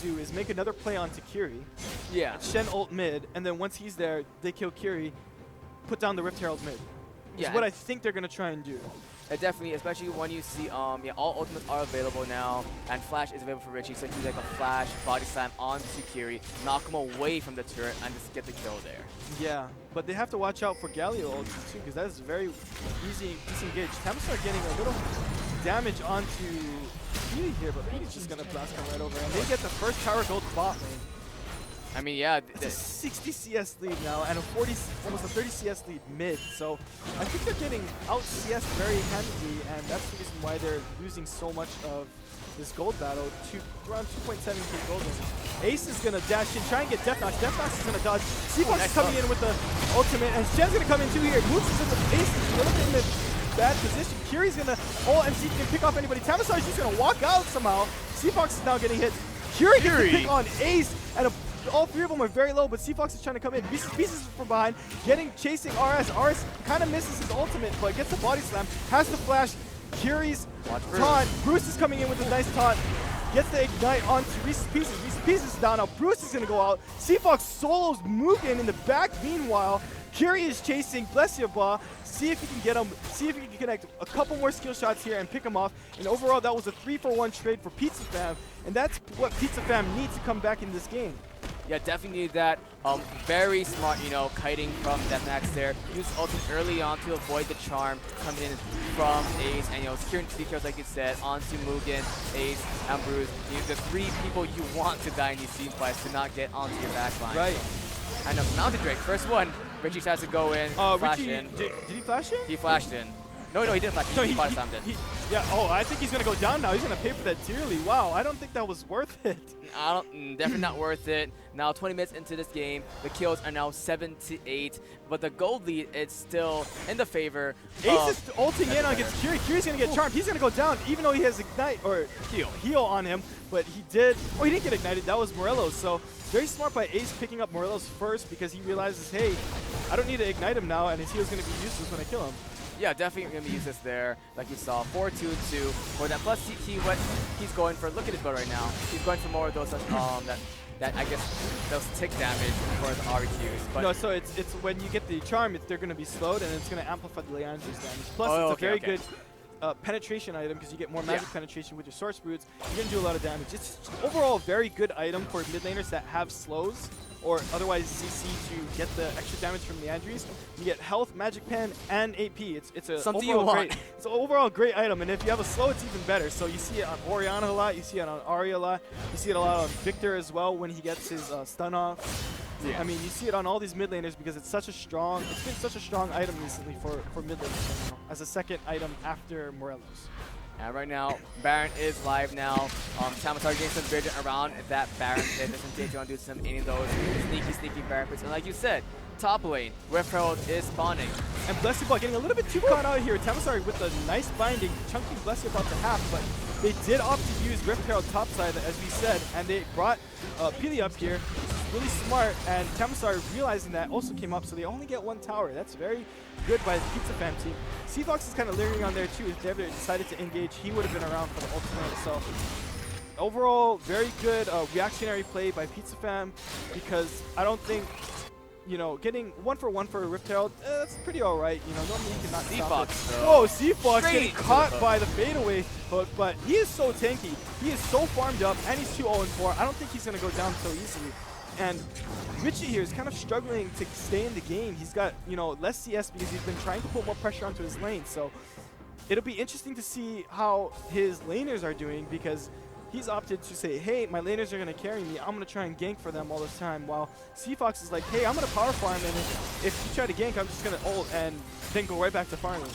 do is make another play onto Kiri. Yeah. Shen ult mid, and then once he's there, they kill Kiri, put down the Rift Herald mid. Is what I think they're going to try and do. Definitely, especially when you see, yeah, all ultimates are available now, and Flash is available for Richie, so he's like a Flash body slam onto Kiri, knock him away from the turret, and just get the kill there. Yeah, but they have to watch out for Galio ulti too, because that is very easy disengage. Tamistar getting a little damage onto Petey here, but Petey's just going to blast him right over, and they get the first tower gold bot lane. I mean, yeah. It's a 60 CS lead now and a 40, almost a 30 CS lead mid. So I think they're getting out CS very handily, and that's the reason why they're losing so much of this gold battle. Around 2.7k gold. Ace is going to dash in, try and get Death Knox. Death Knox is going to dodge. Seafox is coming in with the ultimate, and Shen's going to come in too here. Moves is in the Ace is a little bit in a bad position. Kiri's going to ult MC can pick off anybody. Tamistar is just going to walk out somehow. Seafox is now getting hit. Kiri gets to pick on Ace, and all three of them are very low, but Seafox is trying to come in. Pieces from behind, chasing RS. RS kind of misses his ultimate, but gets the body slam, has the flash. Kiri's taunt. Bruce is coming in with a nice taunt. Gets the ignite onto Reese's Pieces. Reese's Pieces is down now. Bruce is going to go out. Seafox solos Mugen in the back. Meanwhile, Kiri is chasing Blessiaba. See if he can get him, see if he can connect a couple more skill shots here and pick him off. And overall, that was a 3-for-1 trade for Pizza Fam. And that's what Pizza Fam needs to come back in this game. Yeah, definitely need that. Very smart, you know, kiting from Deathmax there. Use ultimate early on to avoid the charm coming in from Ace, and you know, securing 3 kills like you said, onto Mugen, Ace, and Bruce. You know, the 3 people you want to die in these team fights to not get onto your backline. Right. And a Mountain Drake, first one. Richie has to go in, flash in. Did he flash in? He flashed in. No, he didn't flash in. No, he body slammed in. Yeah, I think he's going to go down now. He's going to pay for that dearly. Wow, I don't think that was worth it. Definitely not worth it. Now 20 minutes into this game, the kills are now 7-8, but the gold lead is still in the favor. Ace is ulting in against Kiri. Kiri's going to get charmed. He's going to go down, even though he has ignite or heal on him. But he did. Oh, he didn't get ignited. That was Morelos. So very smart by Ace picking up Morelos first, because he realizes, hey, I don't need to ignite him now, and his heal's going to be useless when I kill him. Yeah, definitely going to be useless there, like you saw. 4-2-2 for that. Plus, what he's going for, look at his build right now. He's going for more of those, that I guess, those tick damage for the RQs. But no, so it's when you get the charm, they're going to be slowed, and it's going to amplify the Leandra's damage. Plus, it's a very good penetration item, because you get more magic penetration with your Source Boots. You're going to do a lot of damage. It's overall a very good item for mid laners that have slows, or otherwise CC to get the extra damage from Leandries. You get health, magic pen, and AP. It's a something you want. It's an overall great item, and if you have a slow, it's even better. So you see it on Orianna a lot, you see it on Ahri a lot, you see it a lot on Victor as well when he gets his stun off. Yeah. I mean, you see it on all these mid laners because it's been such a strong item recently for mid laners as a second item after Morelos. And right now, Baron is live now. Tamistar getting some vision around that Baron pit. Doesn't take on do some any of those sneaky Baron pits. And like you said, top lane, Rift Herald is spawning. And Blessiaba getting a little bit too caught out here. Tamistar with a nice binding, chunking Blessiaba to half, but they did opt to use Rift Herald topside, as we said, and they brought Pili up here. Really smart, and Tamistar realizing that also came up, so they only get 1 tower. That's very good by the Pizza Fam team. Seafox is kind of lingering on there too. If they ever decided to engage, he would have been around for the ultimate. So overall, very good reactionary play by Pizza Fam, because I don't think, you know, getting 1-for-1 for a Rift Herald, that's pretty all right. You know, normally you cannot stop it. Whoa, Seafox getting caught by the fadeaway hook, but he is so tanky. He is so farmed up, and he's 2-0-4. I don't think he's going to go down so easily. And Richie here is kind of struggling to stay in the game. He's got, you know, less CS because he's been trying to put more pressure onto his lane. So it'll be interesting to see how his laners are doing, because he's opted to say, hey, my laners are going to carry me. I'm going to try and gank for them all this time. While Seafox is like, hey, I'm going to power farm, and if you try to gank, I'm just going to ult and then go right back to farming.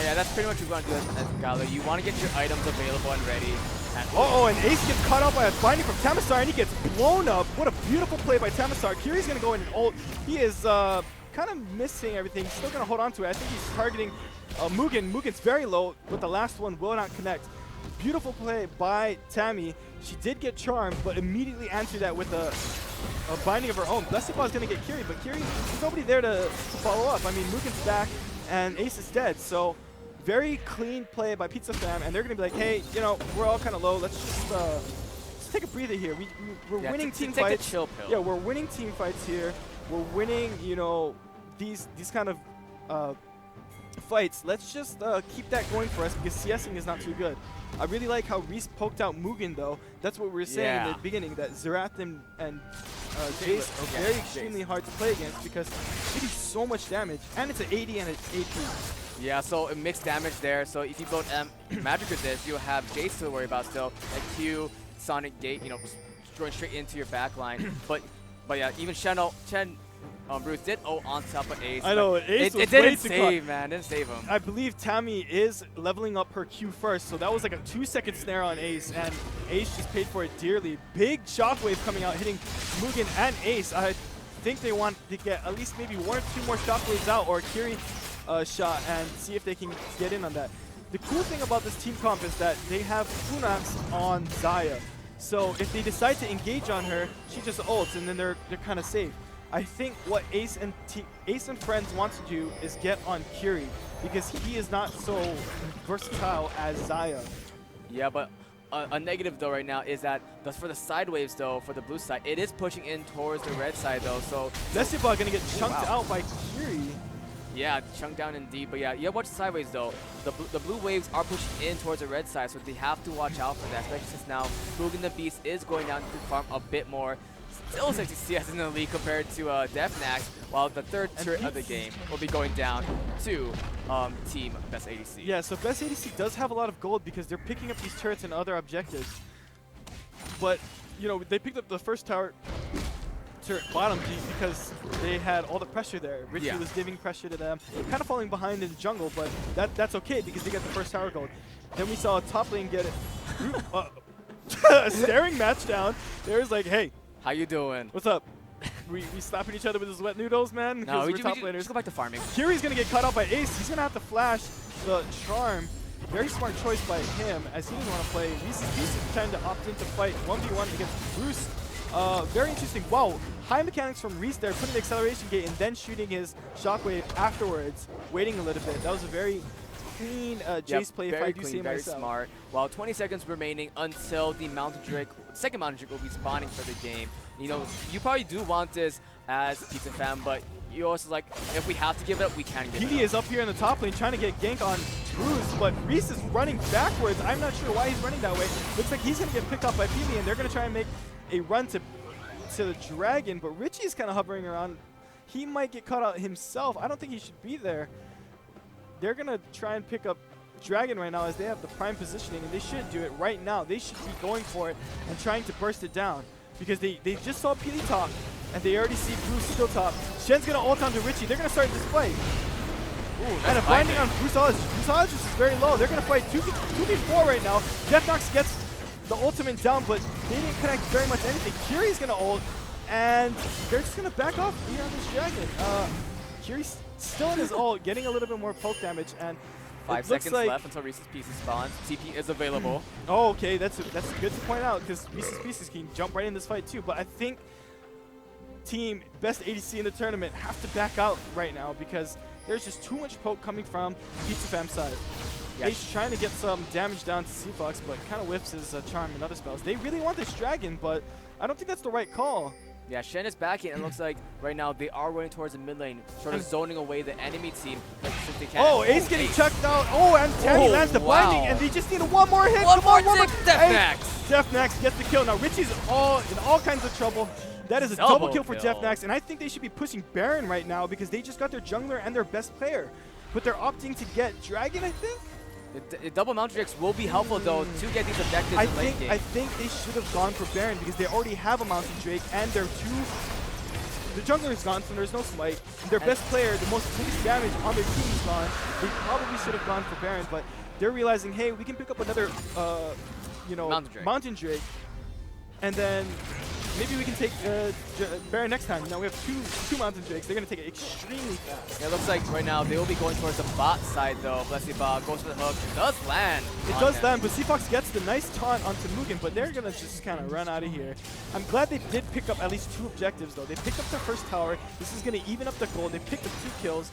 Yeah, that's pretty much what you want to do as Galo. You want to get your items available and ready. And Ace gets caught up by a binding from Tamistar, and he gets blown up. What a beautiful play by Tamistar. Kiri's going to go in and ult. He is kind of missing everything. He's still going to hold on to it. I think he's targeting Mugen. Mugen's very low, but the last one will not connect. Beautiful play by Tammy. She did get charmed, but immediately answered that with a binding of her own. Blessiaba is going to get Kiri, but Kiri, there's nobody there to follow up. I mean, Mugen's back, and Ace is dead. So very clean play by Pizza Fam, and they're going to be like, hey, you know, we're all kind of low. Let's just just take a breather here. We're Yeah, winning team take fights. a chill pill. Yeah, we're winning team fights here. We're winning, you know, these kind of fights. Let's just keep that going for us because CSing is not too good. I really like how Reese poked out Mugen though. That's what we were saying in the beginning, that Zerath and Jace are very extremely hard to play against because they do so much damage, and it's an 80 and an AP. Yeah, so a mixed damage there. So if you build Magic Resist, you'll have Jace to worry about still. And Q, Sonic Gate, you know, going straight into your back line. but yeah, even Chen Bruce did on top of Ace. I know, Ace was it didn't way too save, man. Didn't save him. I believe Tammy is leveling up her Q first, so that was like a 2-second snare on Ace, and Ace just paid for it dearly. Big shockwave coming out, hitting Mugen and Ace. I think they want to get at least maybe 1 or 2 more shockwaves out, or a Kiri shot, and see if they can get in on that. The cool thing about this team comp is that they have Funax on Xayah. So if they decide to engage on her, she just ults, and then they're kind of safe. I think what Ace and friends want to do is get on Kiri because he is not so versatile as Xayah. Yeah, but a negative though right now is that for the side waves though, for the blue side, it is pushing in towards the red side though. So Lesipah gonna get chunked out by Kiri. Yeah, chunked down indeed. But yeah, you have to watch sideways though. The blue waves are pushing in towards the red side, so they have to watch out for that, especially since now Mugen the Beast is going down to farm a bit more. Still 60 CS in the lead compared to Defnax, while the third turret of the game will be going down to Team Best ADC. Yeah, so Best ADC does have a lot of gold because they're picking up these turrets and other objectives. But, you know, they picked up the first turret bottom because they had all the pressure there. Richie was giving pressure to them, kind of falling behind in the jungle, but that's okay because they got the first tower gold. Then we saw top lane get it. A staring match down. There's like, hey. How you doing? What's up? we slapping each other with his wet noodles, man? No, we're top laners. Just go back to farming. Kiri's going to get caught out by Ace. He's going to have to flash the charm. Very smart choice by him as he doesn't want to play. He's trying to opt in to fight 1v1 against Bruce. Very interesting. Wow, high mechanics from Reese there, putting the acceleration gate and then shooting his shockwave afterwards, waiting a little bit. That was a very clean Jace play, if I do say very myself. Smart. While 20 seconds remaining until the Mountain Drake, second Mountain Drake will be spawning for the game. You know, you probably do want this as Pizza fan, but you also like, if we have to give it up, we can give it up. PD is up here in the top lane trying to get gank on Bruce, but Reese is running backwards. I'm not sure why he's running that way. Looks like he's going to get picked up by PD, and they're going to try and make a run to the Dragon, but Richie's kind of hovering around. He might get caught out himself. I don't think he should be there. They're going to try and pick up Dragon right now as they have the prime positioning, and they should do it right now. They should be going for it and trying to burst it down because they just saw PD top, and they already see Bruce still top. Shen's going to ult onto Richie. They're going to start this fight. Ooh, and a blinding on Bruceologist. Bruceologist is very low. They're going to fight 2v4 right now. Defnox gets the ultimate down, but they didn't connect very much anything. Kiri's going to ult, and they're just going to back off here on this Dragon. Kiri's still in his ult, getting a little bit more poke damage, and 5 seconds left until Reese's Pieces spawns. TP is available. Oh, okay, that's good to point out because Reese's Pieces can jump right in this fight too. But I think team best ADC in the tournament have to back out right now because there's just too much poke coming from Pizza Fam side. Yeah. He's trying to get some damage down to C-Fox, but kind of whiffs his charm and other spells. They really want this Dragon, but I don't think that's the right call. Yeah, Shen is back in, and it looks like right now they are running towards the mid lane, sort of zoning away the enemy team. Since they can't. Oh, Ace getting chucked out. Oh, and Tanny lands the blinding, and they just need one more hit. One more Defnax. Defnax gets the kill. Now Richie's in all kinds of trouble. That is a double kill for Defnax, and I think they should be pushing Baron right now because they just got their jungler and their best player. But they're opting to get Dragon, I think? The double Mountain Drakes will be helpful though to get these objectives in late game. I think they should have gone for Baron because they already have a Mountain Drake and their the jungler is gone, so there's no smite. Their best player, the most biggest damage on their team is gone. They probably should have gone for Baron, but they're realizing, hey, we can pick up another Mountain Drake, and then maybe we can take Baron next time. Now we have two Mountain Drakes. They're going to take it extremely fast. Yeah, it looks like right now they will be going towards the bot side though. Blessybot goes for the hook. It does land. It does land, but C-Fox gets the nice taunt onto Mugen, but they're going to just kind of run out of here. I'm glad they did pick up at least 2 objectives though. They picked up their first tower. This is going to even up the gold. They picked up 2 kills.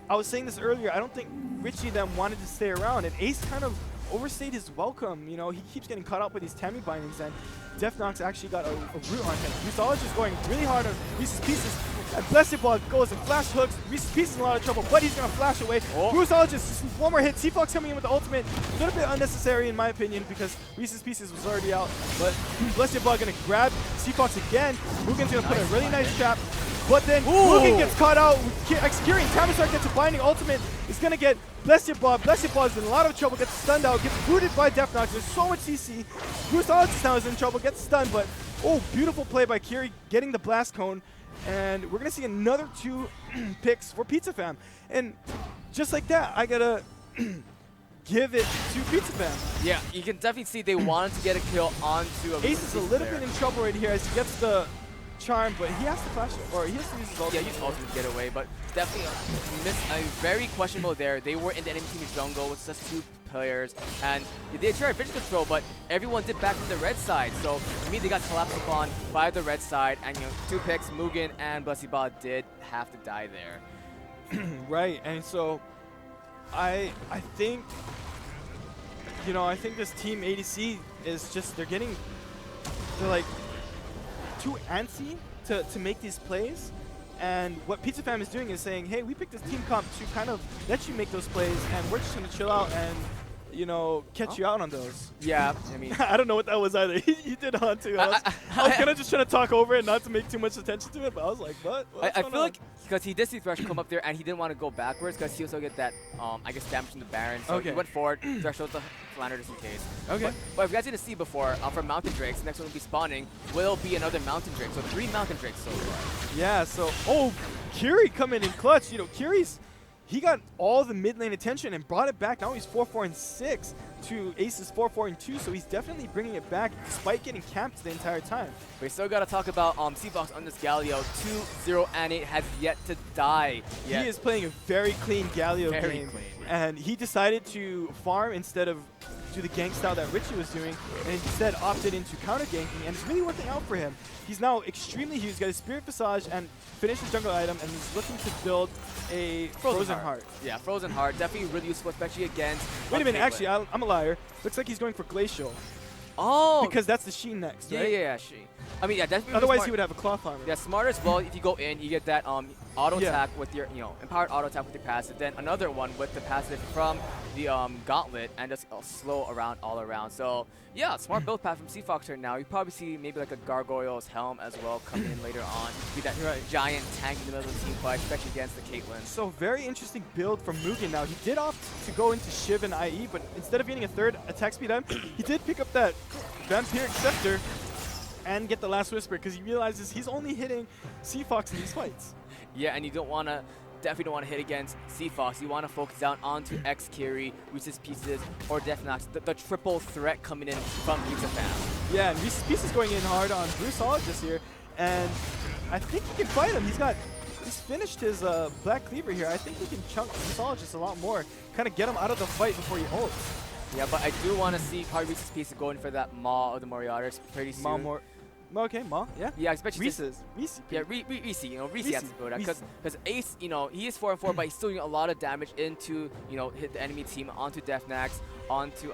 I was saying this earlier, I don't think Richie them wanted to stay around, and Ace kind of overstayed his welcome. You know, he keeps getting caught up with these Tammy bindings, and Defnox actually got a root on him. Reese's just going really hard on Reese's Pieces. And Blessed Ball goes and flash hooks. Reese's Pieces in a lot of trouble, but he's going to flash away. Reese's just one more hit. Seafox coming in with the ultimate. A little bit unnecessary in my opinion because Reese's Pieces was already out. But Blessed Ball going to grab Seafox again. Mugen's going to put a really nice trap. But then Mugen gets caught out, executing. Tamisar gets a binding ultimate. He's going to get Blessed Ball. Blessed Ball is in a lot of trouble, gets stunned out, gets booted by Defnox. There's so much CC. Bruce Alex now is in trouble, gets stunned, but beautiful play by Kiri, getting the blast cone. And we're going to see another 2 picks for Pizza Fam. And just like that, I got to give it to Pizza Fam. Yeah, you can definitely see they wanted to get a kill onto Ace is a little bit in trouble right here as he gets the charm, but he has to flash it, or he has to use his ultimate. Yeah, use ultimate to get away, but definitely very questionable there. They were in the enemy team's jungle with just 2 players, and they tried vision control, but everyone did back from the red side. So to me, they got collapsed upon by the red side, and 2 picks, Mugen and Blessed Ball did have to die there. Right, and so I think I think this team ADC is just they're like too antsy to make these plays, and what Pizza Fam is doing is saying, hey, we picked this team comp to kind of let you make those plays, and we're just going to chill out and catch you out on those. Yeah, I mean, I don't know what that was either. He did on too. I was kind of just trying to talk over it, not to make too much attention to it, but I was like, what? I feel like because he did see Thresh come up there and he didn't want to go backwards because he also get that, I guess, damage from the Baron. So he went forward, Thresh chose the Flounder just in case. Okay. But if you guys didn't see before, for Mountain Drakes, the next one will be spawning, will be another Mountain Drake. So 3 Mountain Drakes so far. Yeah, so, Kiri coming in clutch. Kiri's, he got all the mid lane attention and brought it back. Now he's 4-4-6 to Ace's 4-4-2, so he's definitely bringing it back despite getting camped the entire time. We still got to talk about Seafox on this Galio. 2-0 and 8 has yet to die. He is playing a very clean Galio game. And he decided to farm instead of do the gank style that Richie was doing, and instead opted into counter ganking, and it's really working out for him. He's now extremely huge, got his Spirit Visage and finished his jungle item, and he's looking to build a Frozen Heart. Yeah, Frozen Heart, definitely really useful, especially against Wait a minute, actually, I'm a liar. Looks like he's going for Glacial. Oh! Because that's the Sheen next, right? Yeah, Sheen. I mean, yeah, definitely. Otherwise, he would have a Cloth Armor. Yeah, smart as well. If you go in, you get that auto attack with your, empowered auto attack with your passive. Then another one with the passive from the Gauntlet and just slow around all around. So yeah, smart build path from Seafox right now. You probably see maybe like a Gargoyle's Helm as well coming in later on. Be that giant tank in the middle of the team fight, especially against the Caitlyn. So very interesting build from Mugen now. He did opt to go into Shiv and IE, but instead of getting a 3rd attack speed item, he did pick up that Vampiric Scepter and get the Last Whisper because he realizes he's only hitting Seafox in these fights. Yeah, and you definitely don't want to hit against Seafox. You want to focus down onto X Kiri, Reese's Pieces, or Defnox. The triple threat coming in from Pizza Fam. Yeah, and Reese's Pieces going in hard on Bruceologist here, and I think he can fight him. He's finished his Black Cleaver here. I think he can chunk Bruceologist a lot more, kind of get him out of the fight before he ults. Yeah, but I do want to see probably Reese's Pieces going for that Maw of the Moriartys pretty soon. Okay, Maw, yeah. Yeah, especially Reese. Yeah, Reese, Reese has to go that because Ace, he is 4-4, but he's still doing a lot of damage into, hit the enemy team onto Defnax, onto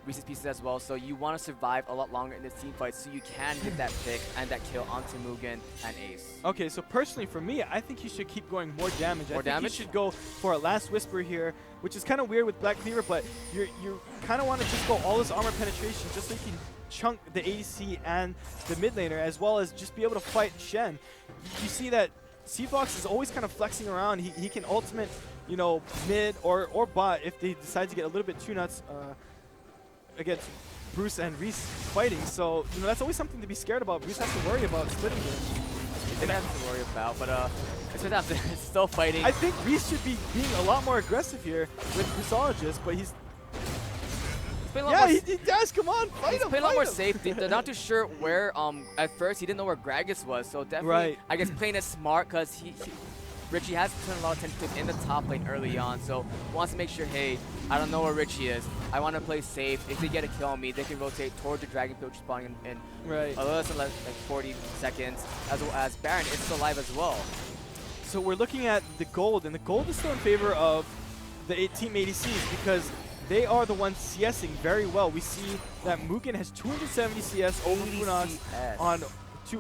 Reese's Pieces as well. So you want to survive a lot longer in this team fight so you can get that pick and that kill onto Mugen and Ace. Okay, so personally for me, I think you should keep going more damage. More damage? You should go for a Last Whisper here, which is kind of weird with Black Cleaver, but you kind of want to just go all this armor penetration just so you can chunk the ADC and the mid laner, as well as just be able to fight Shen. You see that Seafox is always kind of flexing around. He can ultimate, mid or bot if they decide to get a little bit too nuts against Bruce and Reese fighting. So, that's always something to be scared about. Bruce has to worry about splitting game. They have to worry about, but it's still fighting. I think Reese should be being a lot more aggressive here with Bruceologist, but he's he does. Come on, fight him. He's playing a lot more safe. They're not too sure where. At first, he didn't know where Gragas was, so definitely, I guess, playing it smart because Richie has turned a lot of attention to in the top lane early on, so wants to make sure, hey, I don't know where Richie is. I want to play safe. If they get a kill on me, they can rotate towards the Dragon Pillar spawning in a little less than like 40 seconds, as well as Baron is still alive as well. So we're looking at the gold, and the gold is still in favor of the team ADCs because they are the ones CSing very well. We see that Mugen has 270 CS over 80 Funox CS. on